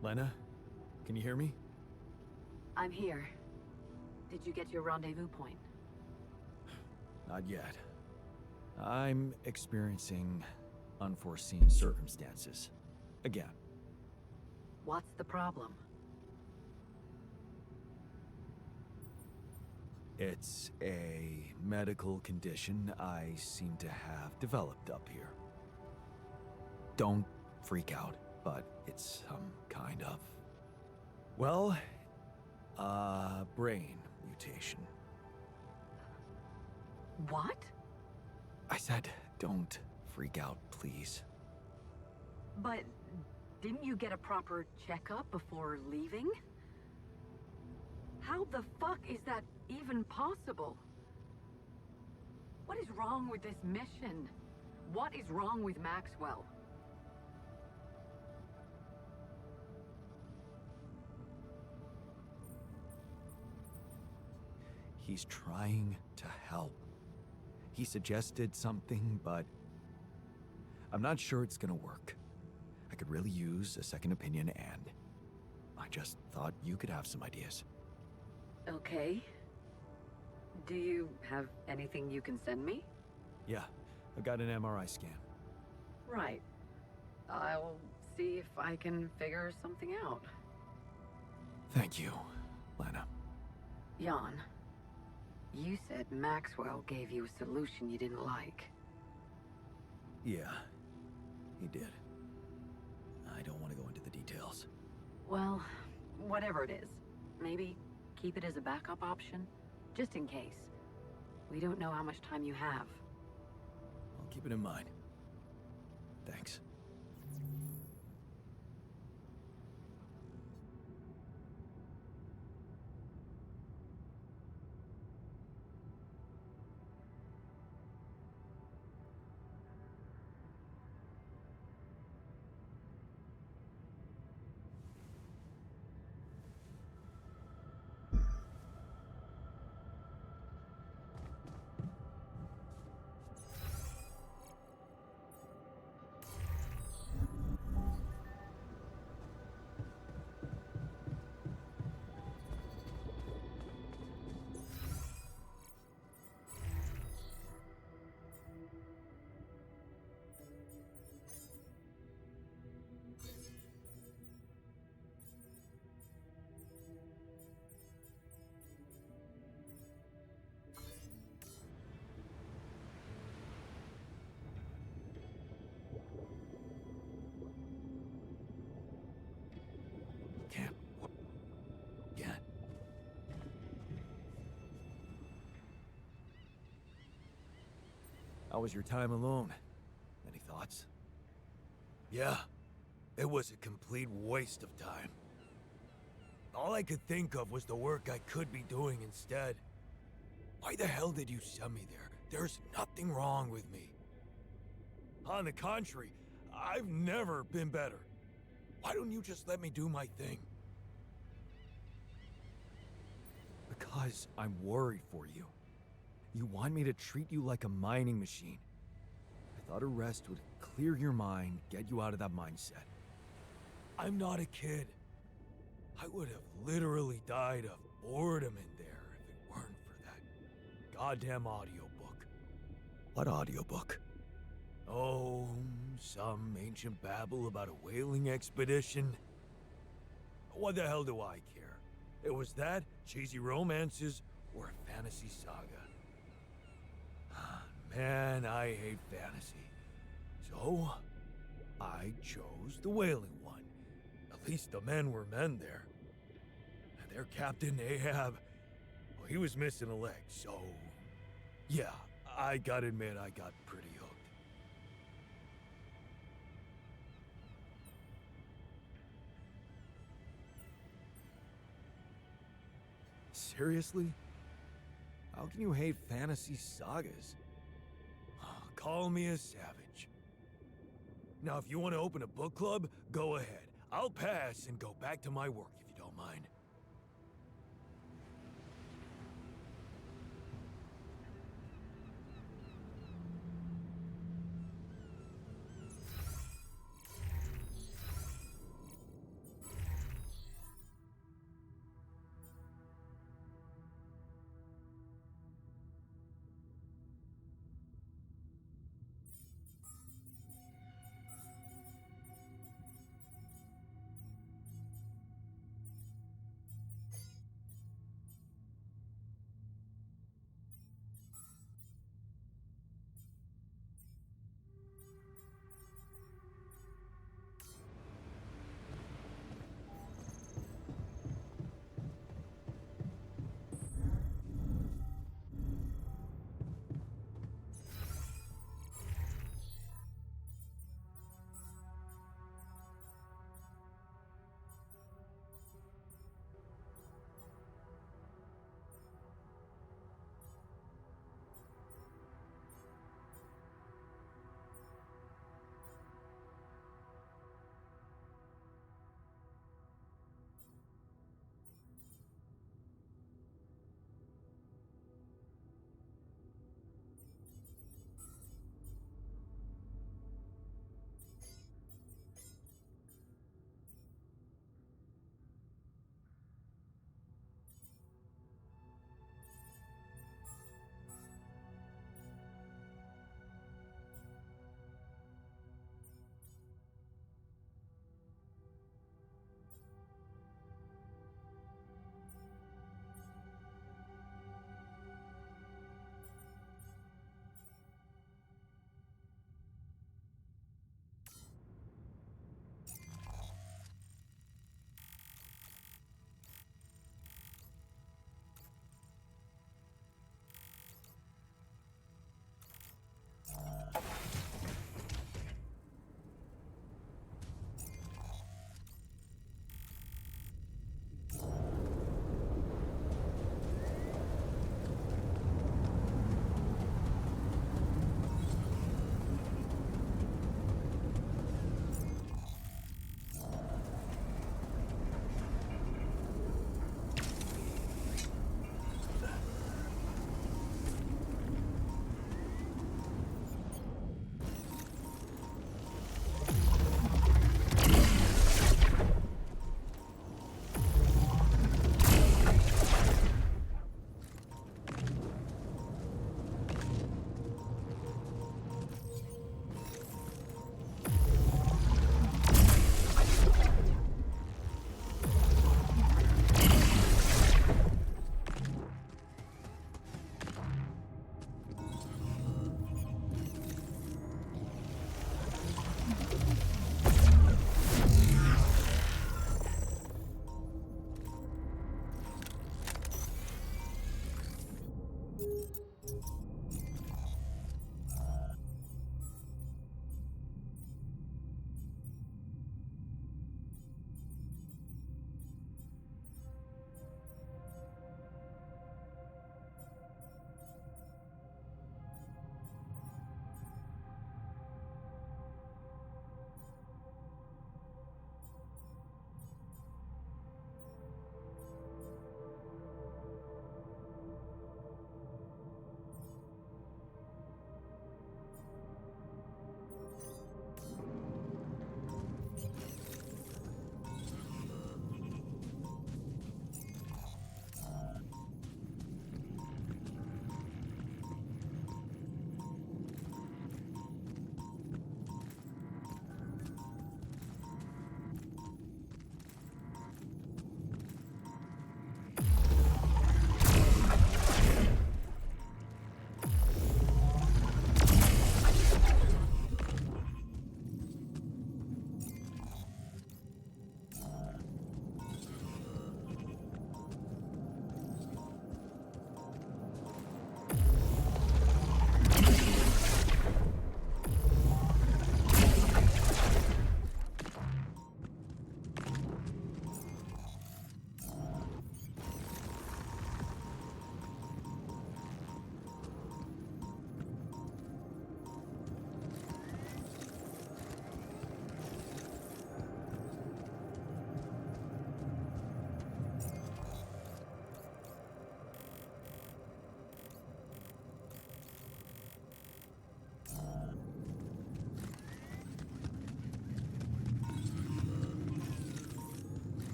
Lena, can you hear me? I'm here. Did you get your rendezvous point? Not yet. I'm experiencing unforeseen circumstances. Again. What's the problem? It's a medical condition I seem to have developed up here. Don't freak out, but it's some kind of... well, brain mutation. What? I said, don't freak out, please. But didn't you get a proper checkup before leaving? How the fuck is that even possible? What is wrong with this mission? What is wrong with Maxwell? He's trying to help. He suggested something, but I'm not sure it's gonna work. I could really use a second opinion, and I just thought you could have some ideas. Okay. Do you have anything you can send me? Yeah, I got an MRI scan. Right. I'll see if I can figure something out. Thank you, Lena. Jan, you said Maxwell gave you a solution you didn't like. Yeah, he did. I don't want to go into the details. Well, whatever it is, maybe keep it as a backup option, just in case. We don't know how much time you have. I'll keep it in mind. Thanks. Can't work again. How was your time alone? Any thoughts? Yeah, it was a complete waste of time. All I could think of was the work I could be doing instead. Why the hell did you send me there? There's nothing wrong with me. On the contrary, I've never been better. Why don't you just let me do my thing? Because I'm worried for you. You want me to treat you like a mining machine. I thought a rest would clear your mind, get you out of that mindset. I'm not a kid. I would have literally died of boredom in there if it weren't for that goddamn audiobook. What audiobook? Oh, some ancient babble about a whaling expedition. What the hell do I care? It was that, cheesy romances, or a fantasy saga. Man, I hate fantasy. So, I chose the whaling one. At least the men were men there. And their captain, Ahab, well, he was missing a leg, so... yeah, I gotta admit I got pretty hooked. Seriously? How can you hate fantasy sagas? Call me a savage. Now, if you want to open a book club, go ahead. I'll pass and go back to my work if you don't mind.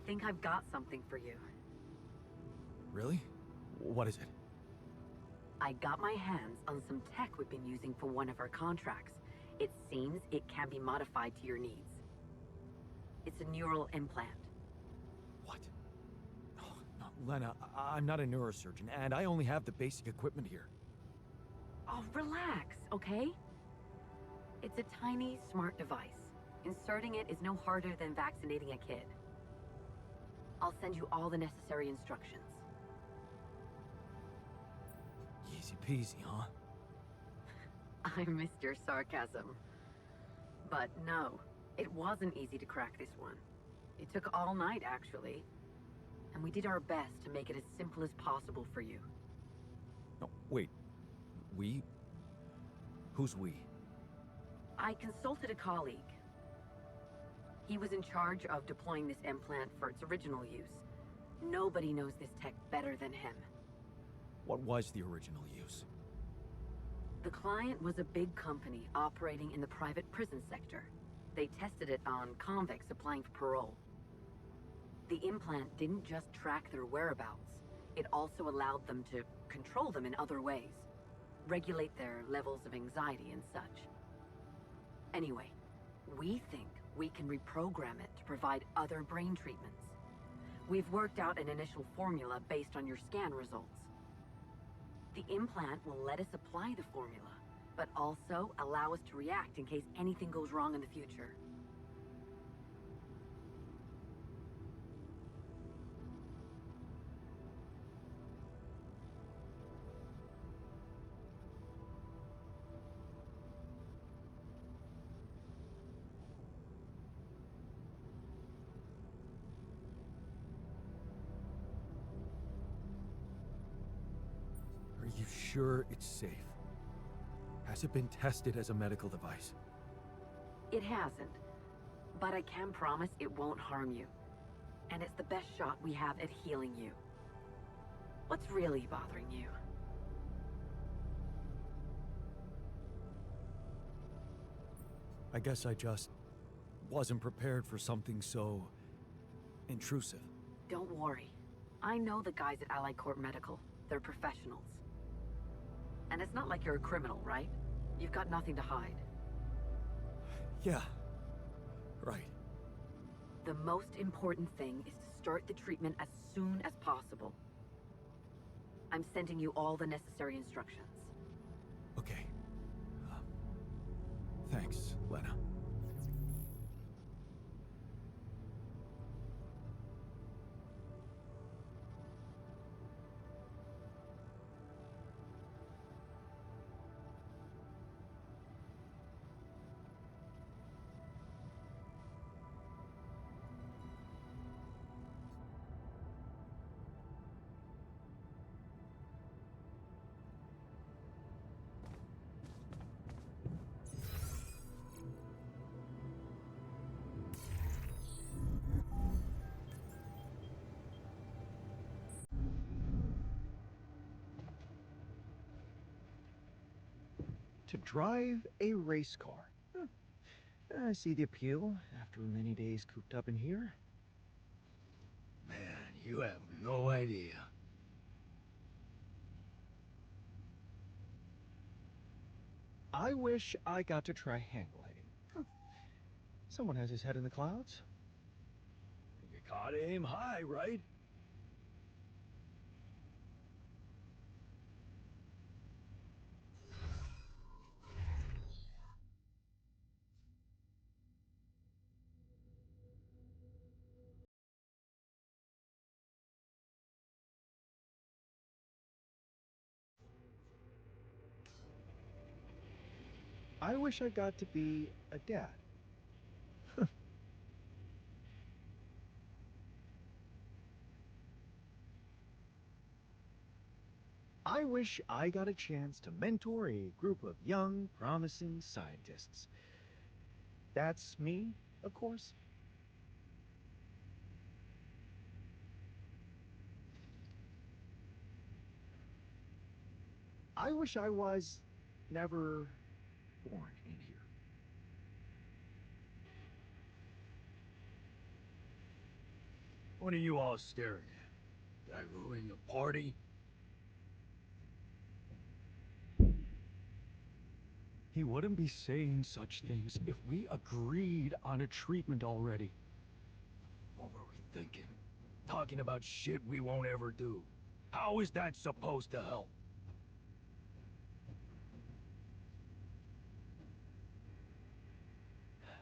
think I've got something for you. Really? What is it? I got my hands on some tech we've been using for one of our contracts. It seems it can be modified to your needs. It's a neural implant. What? Oh, no, Lena, I'm not a neurosurgeon, and I only have the basic equipment here. Oh, relax, okay? It's a tiny, smart device. Inserting it is no harder than vaccinating a kid. I'll send you all the necessary instructions. Easy peasy, huh? I missed your sarcasm. But no, it wasn't easy to crack this one. It took all night, actually. And we did our best to make it as simple as possible for you. No, wait. We? Who's we? I consulted a colleague. He was in charge of deploying this implant for its original use. Nobody knows this tech better than him. What was the original use? The client was a big company operating in the private prison sector. They tested it on convicts applying for parole. The implant didn't just track their whereabouts, it also allowed them to control them in other ways, regulate their levels of anxiety and such. Anyway, we think we can reprogram it to provide other brain treatments. We've worked out an initial formula based on your scan results. The implant will let us apply the formula, but also allow us to react in case anything goes wrong in the future. Are you sure it's safe? Has it been tested as a medical device? It hasn't, but I can promise it won't harm you. And it's the best shot we have at healing you. What's really bothering you? I guess I just wasn't prepared for something so intrusive. Don't worry. I know the guys at Allied Corp Medical. They're professionals. And it's not like you're a criminal, right? You've got nothing to hide. Yeah, right. The most important thing is to start the treatment as soon as possible. I'm sending you all the necessary instructions. Okay. Thanks, Lena. To drive a race car. I see the appeal after many days cooped up in here. Man, you have no idea. I wish I got to try hang gliding. Someone has his head in the clouds. You gotta aim high, right? I wish I got to be a dad. I wish I got a chance to mentor a group of young, promising scientists. That's me, of course. I wish I was never born in here. What are you all staring at? Did I ruin the party? He wouldn't be saying such things if we agreed on a treatment already. What were we thinking? Talking about shit we won't ever do. How is that supposed to help?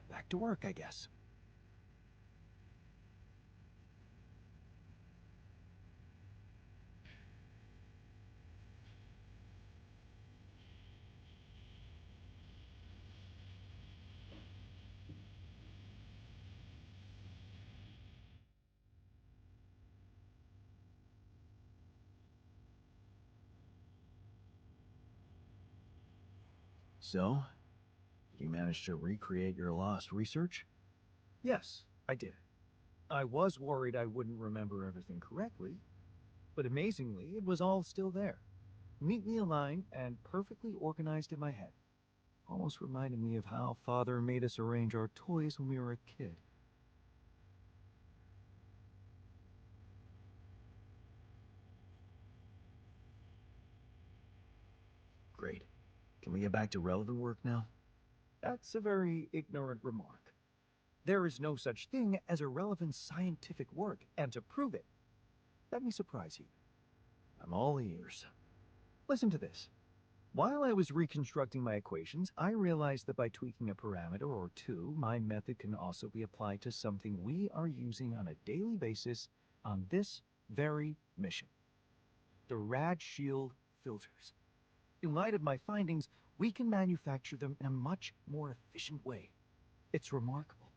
Back to work, I guess. So, you managed to recreate your lost research? Yes, I did. I was worried I wouldn't remember everything correctly, but amazingly, it was all still there. Neatly aligned and perfectly organized in my head. Almost reminded me of how Father made us arrange our toys when we were a kid. Great. Can we get back to relevant work now? That's a very ignorant remark. There is no such thing as irrelevant scientific work, and to prove it, let me surprise you. I'm all ears. Listen to this. While I was reconstructing my equations, I realized that by tweaking a parameter or two, my method can also be applied to something we are using on a daily basis on this very mission. The rad shield filters. In light of my findings, we can manufacture them in a much more efficient way. It's remarkable.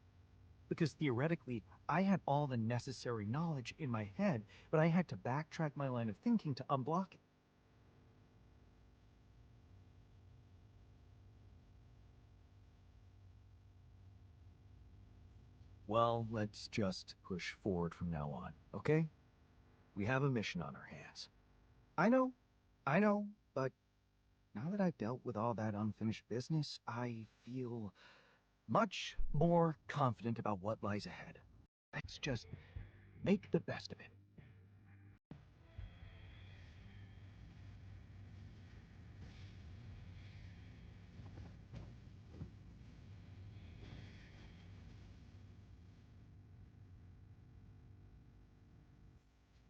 Because theoretically, I had all the necessary knowledge in my head, but I had to backtrack my line of thinking to unblock it. Well, let's just push forward from now on, okay? We have a mission on our hands. I know, but now that I've dealt with all that unfinished business, I feel much more confident about what lies ahead. Let's just make the best of it.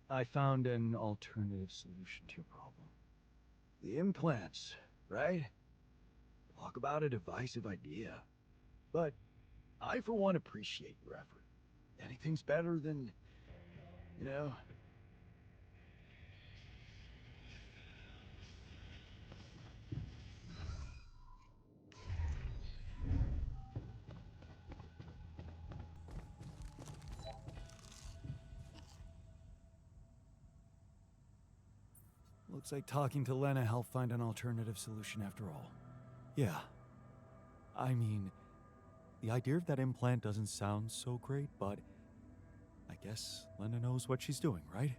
I found an alternative solution to your problem. The implants, right? Talk about a divisive idea. But I, for one, appreciate your effort. Anything's better than, you know... Looks like talking to Lena helped find an alternative solution after all. Yeah. I mean, the idea of that implant doesn't sound so great, but I guess Lena knows what she's doing, right?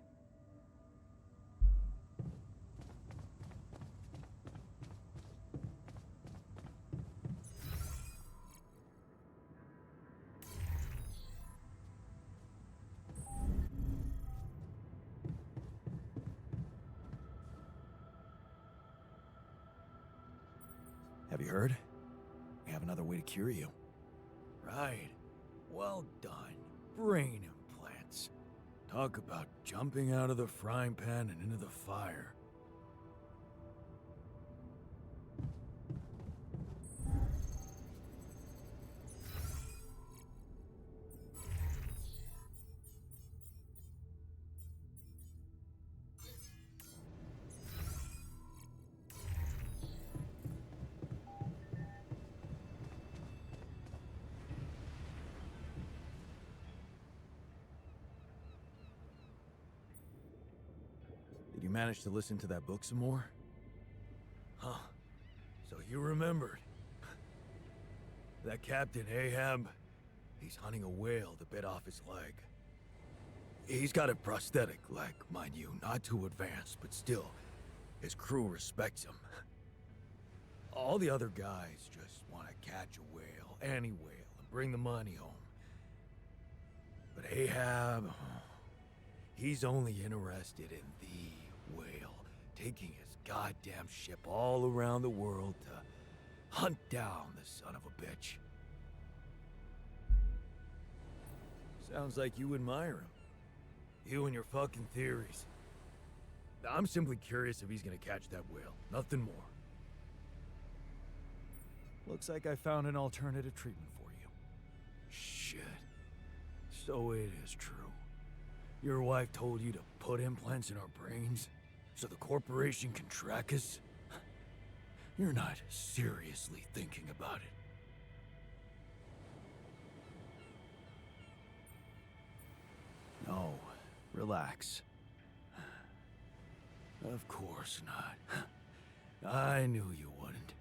Have you heard? We have another way to cure you. Right. Well done. Brain implants. Talk about jumping out of the frying pan and into the fire. Did you manage to listen to that book some more? Huh. So you remembered. That Captain Ahab, he's hunting a whale that bit off his leg. He's got a prosthetic leg, mind you, not too advanced, but still, his crew respects him. All the other guys just want to catch a whale, any whale, and bring the money home. But Ahab, He's only interested in the whale, taking his goddamn ship all around the world to hunt down the son of a bitch. Sounds like you admire him. You and your fucking theories. I'm simply curious if he's gonna catch that whale. Nothing more. Looks like I found an alternative treatment for you. Shit. So it is true. Your wife told you to put implants in our brains so the corporation can track us? You're not seriously thinking about it. No, relax. Of course not. I knew you wouldn't.